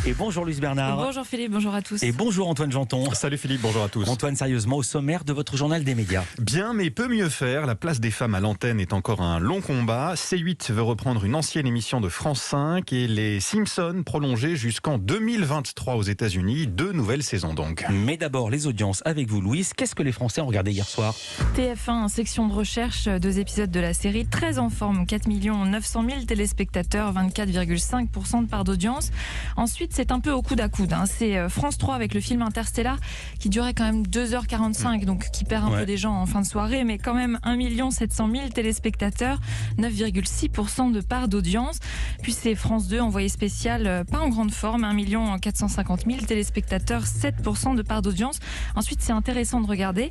Et bonjour Luce Bernard. Bonjour Philippe, bonjour à tous. Et bonjour Antoine Janton. Salut Philippe, bonjour à tous. Antoine, sérieusement, au sommaire de votre journal des médias. Bien, mais peut mieux faire. La place des femmes à l'antenne est encore un long combat. C8 veut reprendre une ancienne émission de France 5 et les Simpsons prolongés jusqu'en 2023 aux États-Unis. 2 nouvelles saisons donc. Mais d'abord, les audiences avec vous, Louise. Qu'est-ce que les Français ont regardé hier soir ? TF1, section de recherche, 2 épisodes de la série, très en forme, 4 900 000 téléspectateurs, 24,5% de part d'audience. Ensuite, c'est un peu au coude à coude. C'est France 3 avec le film Interstellar qui durait quand même 2h45, donc qui perd un peu des gens en fin de soirée, mais quand même 1 700 000 téléspectateurs, 9,6% de part d'audience. Puis c'est France 2, envoyé spécial, pas en grande forme, 1 450 000 téléspectateurs, 7% de part d'audience. Ensuite, c'est intéressant de regarder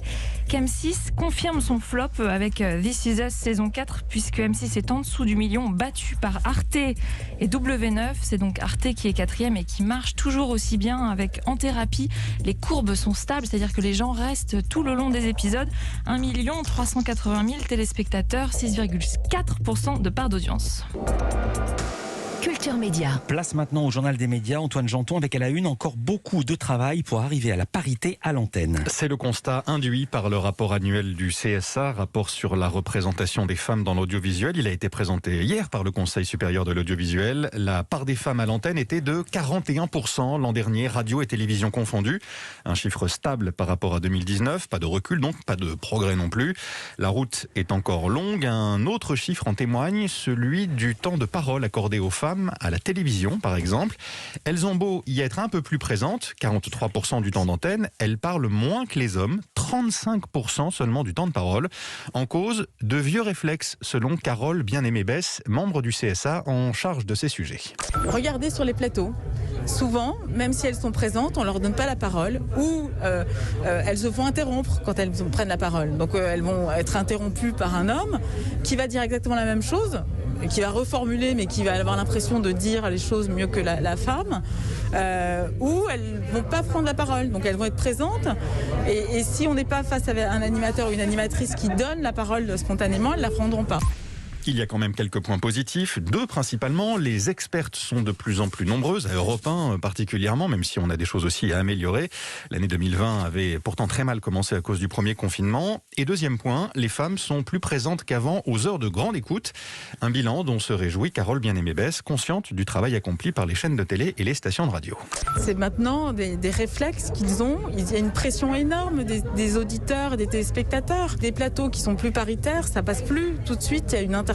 qu'M6 confirme son flop avec This Is Us saison 4, puisque M6 est en dessous du million, battu par Arte et W9. C'est donc Arte qui est 4e et qui marche toujours aussi bien avec En Thérapie. Les courbes sont stables, c'est-à-dire que les gens restent tout le long des épisodes. 1 380 000 téléspectateurs, 6,4% de part d'audience. Culture Média. Place maintenant au journal des médias, Antoine Janton, avec à la une encore beaucoup de travail pour arriver à la parité à l'antenne. C'est le constat induit par le rapport annuel du CSA, rapport sur la représentation des femmes dans l'audiovisuel. Il a été présenté hier par le Conseil supérieur de l'audiovisuel. La part des femmes à l'antenne était de 41% l'an dernier, radio et télévision confondues. Un chiffre stable par rapport à 2019, pas de recul donc, pas de progrès non plus. La route est encore longue. Un autre chiffre en témoigne, celui du temps de parole accordé aux femmes à la télévision, par exemple. Elles ont beau y être un peu plus présentes, 43% du temps d'antenne, elles parlent moins que les hommes, 35% seulement du temps de parole. En cause, de vieux réflexes, selon Carole Bien-Aimé-Besse, membre du CSA en charge de ces sujets. Regardez sur les plateaux. Souvent, même si elles sont présentes, on ne leur donne pas la parole ou elles se font interrompre quand elles prennent la parole. Donc elles vont être interrompues par un homme qui va dire exactement la même chose, qui va reformuler mais qui va avoir l'impression de dire les choses mieux que la femme, ou elles vont pas prendre la parole, donc elles vont être présentes et si on n'est pas face à un animateur ou une animatrice qui donne la parole spontanément, elles la prendront pas. Il y a quand même quelques points positifs, 2 principalement. Les expertes sont de plus en plus nombreuses, à Europe 1 particulièrement, même si on a des choses aussi à améliorer. L'année 2020 avait pourtant très mal commencé à cause du premier confinement. Et deuxième point, les femmes sont plus présentes qu'avant aux heures de grande écoute. Un bilan dont se réjouit Carole Bien-Aimé-Besse, consciente du travail accompli par les chaînes de télé et les stations de radio. C'est maintenant des réflexes qu'ils ont. Il y a une pression énorme des auditeurs et des téléspectateurs. Des plateaux qui sont plus paritaires, ça passe plus tout de suite. Il y a une interpellation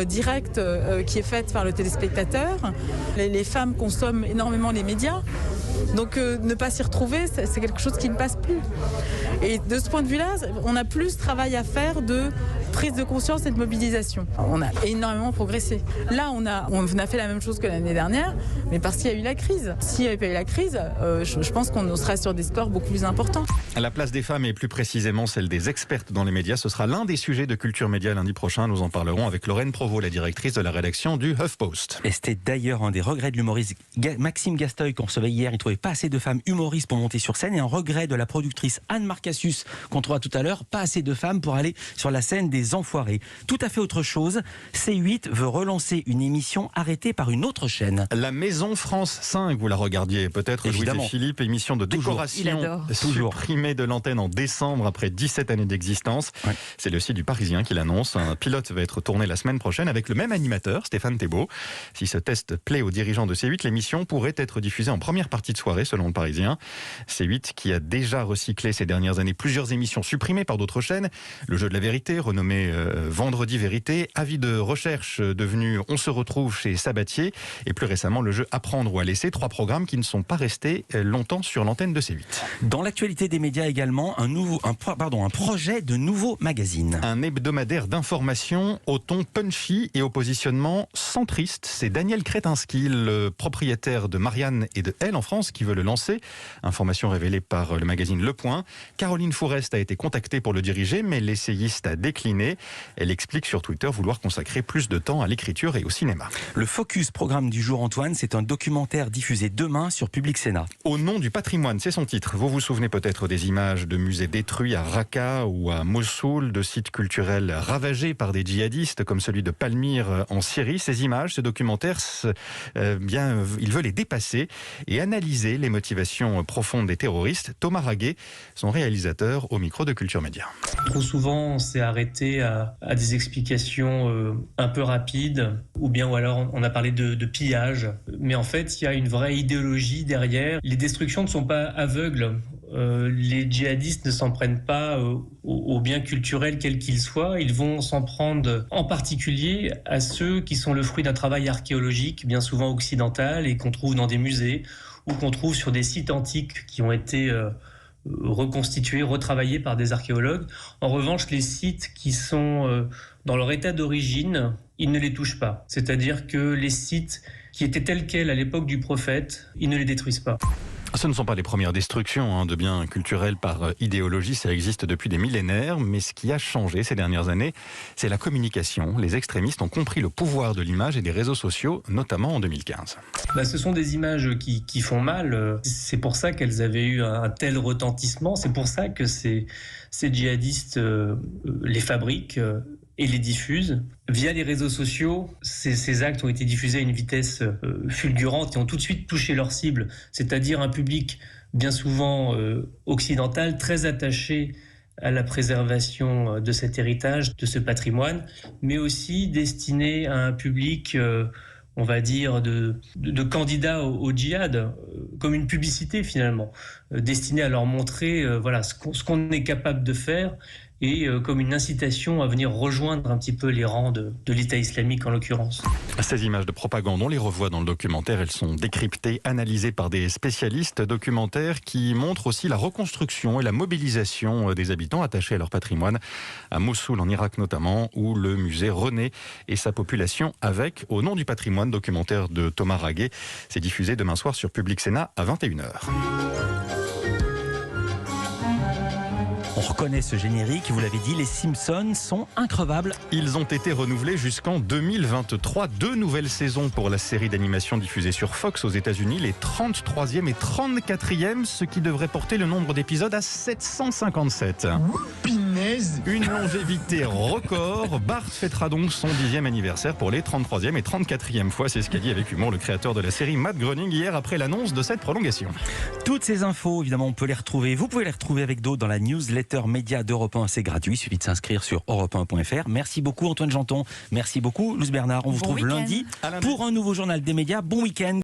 directe qui est faite par le téléspectateur. Les femmes consomment énormément les médias. Donc ne pas s'y retrouver, c'est quelque chose qui ne passe plus. Et de ce point de vue-là, on a plus de travail à faire de prise de conscience et de mobilisation. On a énormément progressé. Là, on a fait la même chose que l'année dernière, mais parce qu'il y a eu la crise. S'il n'y avait pas eu la crise, je pense qu'on serait sur des scores beaucoup plus importants. La place des femmes et plus précisément celle des expertes dans les médias, ce sera l'un des sujets de Culture Média lundi prochain. Nous en parlerons avec Lorraine Provost, la directrice de la rédaction du HuffPost. Et c'était d'ailleurs un des regrets de l'humoriste Maxime Gasteuil qu'on recevait hier. Il trouvait pas assez de femmes humoristes pour monter sur scène, et un regret de la productrice Anne Marcassus qu'on trouvera tout à l'heure, pas assez de femmes pour aller sur la scène des Enfoirés. Tout à fait autre chose, C8 veut relancer une émission arrêtée par une autre chaîne. La Maison France 5, vous la regardiez peut-être, Louise et Philippe, émission de décoration supprimée de l'antenne en décembre après 17 années d'existence. Ouais. C'est le site du Parisien qui l'annonce. Un pilote va être tourné la semaine prochaine avec le même animateur, Stéphane Thébault. Si ce test plaît aux dirigeants de C8, l'émission pourrait être diffusée en première partie de soirée selon le Parisien. C8 qui a déjà recyclé ces dernières années plusieurs émissions supprimées par d'autres chaînes. Le jeu de la vérité, renommé Vendredi Vérité, Avis de recherche devenu On se retrouve chez Sabatier, et plus récemment le jeu Apprendre ou à laisser, 3 programmes qui ne sont pas restés longtemps sur l'antenne de C8. Dans l'actualité des médias également, un projet de nouveau magazine. Un hebdomadaire d'information au ton punchy et au positionnement centriste. C'est Daniel Kretinsky, le propriétaire de Marianne et de Elle en France, qui veut le lancer. Information révélée par le magazine Le Point. Caroline Fourest a été contactée pour le diriger, mais l'essayiste a décliné. année. Elle explique sur Twitter vouloir consacrer plus de temps à l'écriture et au cinéma. Le Focus, programme du jour, Antoine, c'est un documentaire diffusé demain sur Public Sénat. Au nom du patrimoine, c'est son titre. Vous vous souvenez peut-être des images de musées détruits à Raqqa ou à Mossoul, de sites culturels ravagés par des djihadistes comme celui de Palmyre en Syrie. Ces images, ce documentaire, il veut les dépasser et analyser les motivations profondes des terroristes. Thomas Raguet, son réalisateur, au micro de Culture Média. Trop souvent, on s'est arrêté à des explications un peu rapides, ou alors on a parlé de pillage. Mais en fait, il y a une vraie idéologie derrière. Les destructions ne sont pas aveugles. Les djihadistes ne s'en prennent pas aux biens culturels quels qu'ils soient. Ils vont s'en prendre en particulier à ceux qui sont le fruit d'un travail archéologique, bien souvent occidental, et qu'on trouve dans des musées ou qu'on trouve sur des sites antiques qui ont été reconstitués, retravaillés par des archéologues. En revanche, les sites qui sont dans leur état d'origine, ils ne les touchent pas. C'est-à-dire que les sites qui étaient tels quels à l'époque du prophète, ils ne les détruisent pas. Ce ne sont pas les premières destructions de biens culturels par idéologie, ça existe depuis des millénaires, mais ce qui a changé ces dernières années, c'est la communication. Les extrémistes ont compris le pouvoir de l'image et des réseaux sociaux, notamment en 2015. Ce sont des images qui font mal, c'est pour ça qu'elles avaient eu un tel retentissement, c'est pour ça que ces djihadistes les fabriquent et les diffusent. Via les réseaux sociaux, ces actes ont été diffusés à une vitesse fulgurante et ont tout de suite touché leur cible, c'est-à-dire un public bien souvent occidental, très attaché à la préservation de cet héritage, de ce patrimoine, mais aussi destiné à un public, on va dire, de candidats au djihad, comme une publicité finalement, destinée à leur montrer ce qu'on est capable de faire, et comme une incitation à venir rejoindre un petit peu les rangs de l'État islamique en l'occurrence. Ces images de propagande, on les revoit dans le documentaire, elles sont décryptées, analysées par des spécialistes documentaires qui montrent aussi la reconstruction et la mobilisation des habitants attachés à leur patrimoine, à Mossoul en Irak notamment, où le musée renaît et sa population avec, au nom du patrimoine, documentaire de Thomas Raguet. C'est diffusé demain soir sur Public Sénat à 21h. On reconnaît ce générique, vous l'avez dit, les Simpsons sont increvables. Ils ont été renouvelés jusqu'en 2023. 2 nouvelles saisons pour la série d'animation diffusée sur Fox aux États-Unis, les 33e et 34e, ce qui devrait porter le nombre d'épisodes à 757. Pinaise. Une longévité record. Bart fêtera donc son 10e anniversaire pour les 33e et 34e fois. C'est ce qu'a dit avec humour le créateur de la série, Matt Groening, hier après l'annonce de cette prolongation. Toutes ces infos, évidemment, on peut les retrouver. Vous pouvez les retrouver avec d'autres dans la newsletter média d'Europe 1, c'est gratuit, il suffit de s'inscrire sur europe1.fr. Merci beaucoup Antoine Janton, merci beaucoup Luce Bernard, on vous retrouve lundi pour un nouveau journal des médias. Bon week-end.